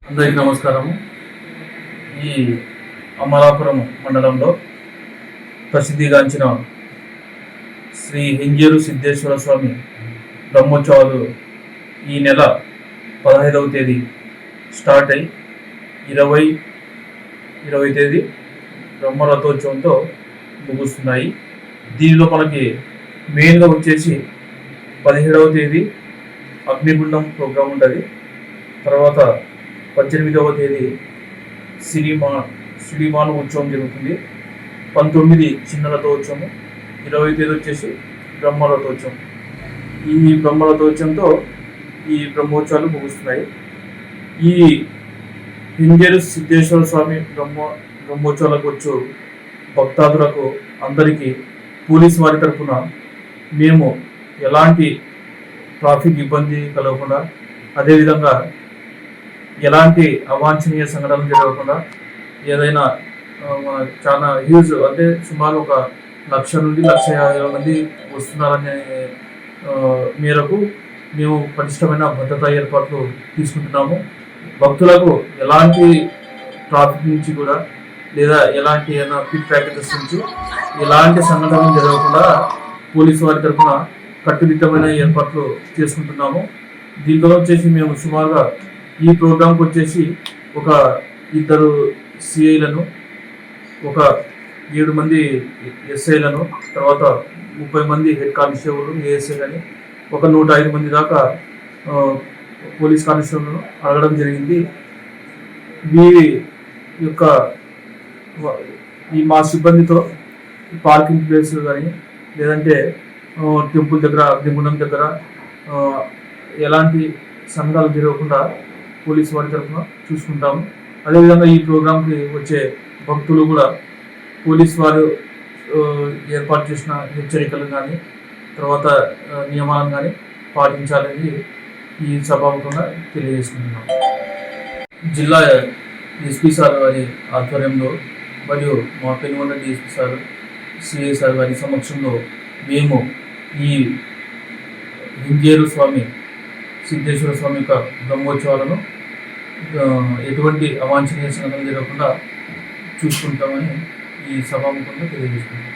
అందరికీ నమస్కారము. ఈ అమలాపురం మండలంలో ప్రసిద్ధిగాంచిన శ్రీ హింజేరు సిద్ధేశ్వర స్వామి బ్రహ్మోత్సవాలు ఈ నెల 15వ తేదీ స్టార్ట్ అయ్యి 20 తేదీ బ్రహ్మరథోత్సవంతో ముగుస్తున్నాయి. దీనిలో మనకి మెయిన్గా వచ్చేసి 17వ తేదీ అగ్నిగుండం ప్రోగ్రాం ఉంటుంది. తర్వాత 18వ తేదీ సిరిమాను ఉత్సవం జరుగుతుంది. 19 చిన్న రథోత్సవం, 20 తేదీ వచ్చేసి బ్రహ్మరథోత్సవం. ఈ బ్రహ్మరథోత్సవంతో ఈ బ్రహ్మోత్సవాలు ముగుస్తున్నాయి. ఈ హింజేరు సిద్ధేశ్వర స్వామి బ్రహ్మోత్సవాలకు వచ్చు భక్తాదులకు అందరికీ పోలీస్ వారి తరఫున మేము ఎలాంటి ట్రాఫిక్ ఇబ్బంది కలగకుండా, అదేవిధంగా ఎలాంటి అవాంఛనీయ సంఘటనలు జరగకుండా, ఏదైనా చాలా హ్యూజ్ అంటే సుమారు 1,00,000 నుండి 1,50,000 మంది వస్తున్నారనే మేరకు మేము పటిష్టమైన భద్రతా ఏర్పాట్లు తీసుకుంటున్నాము. భక్తులకు ఎలాంటి ట్రాఫిక్ నుంచి కూడా లేదా ఎలాంటి పిక్ ప్యాకెటర్స్ నుంచి ఎలాంటి సంఘటనలు జరగకుండా పోలీసు వారి తరఫున కట్టుదిట్టమైన ఏర్పాట్లు చేసుకుంటున్నాము. దీంట్లో వచ్చేసి మేము సుమారుగా ఈ ప్రోగ్రాంకి వచ్చేసి 2 సిఐలను, 7 మంది ఎస్ఐలను, తర్వాత 30 మంది హెడ్ కానిస్టేబుల్ ఏఎస్ఐలని, 105 మంది దాకా పోలీస్ కానిస్టేబుల్ను అడగడం జరిగింది. వీరి యొక్క మా సిబ్బందితో పార్కింగ్ ప్లేస్ కానీ లేదంటే టెంపుల్ దగ్గర, అగ్నిగుండం దగ్గర ఎలాంటి సంఘాలు జరగకుండా పోలీసు వారి తరఫున చూసుకుంటాము. అదేవిధంగా ఈ ప్రోగ్రాంకి వచ్చే భక్తులు కూడా పోలీసు వారు ఏర్పాటు చేసిన హెచ్చరికలు కానీ తర్వాత నియమాలను కానీ పాటించాలని ఈ సభాముఖంగా తెలియజేసుకుంటున్నాము. జిల్లా ఎస్పీ సార్ వారి ఆధ్వర్యంలో మరియు మా Penukonda DSP sir, CI sir వారి సమక్షంలో మేము ఈ హింజేరు స్వామి సిద్ధేశ్వర స్వామి యొక్క బ్రహ్మోత్సవాలను ఎటువంటి అవాంఛనీయ సంఘటనలు జరగకుండా చూసుకుంటామని ఈ సభాముఖంగా తెలియజేసుకుంటాం.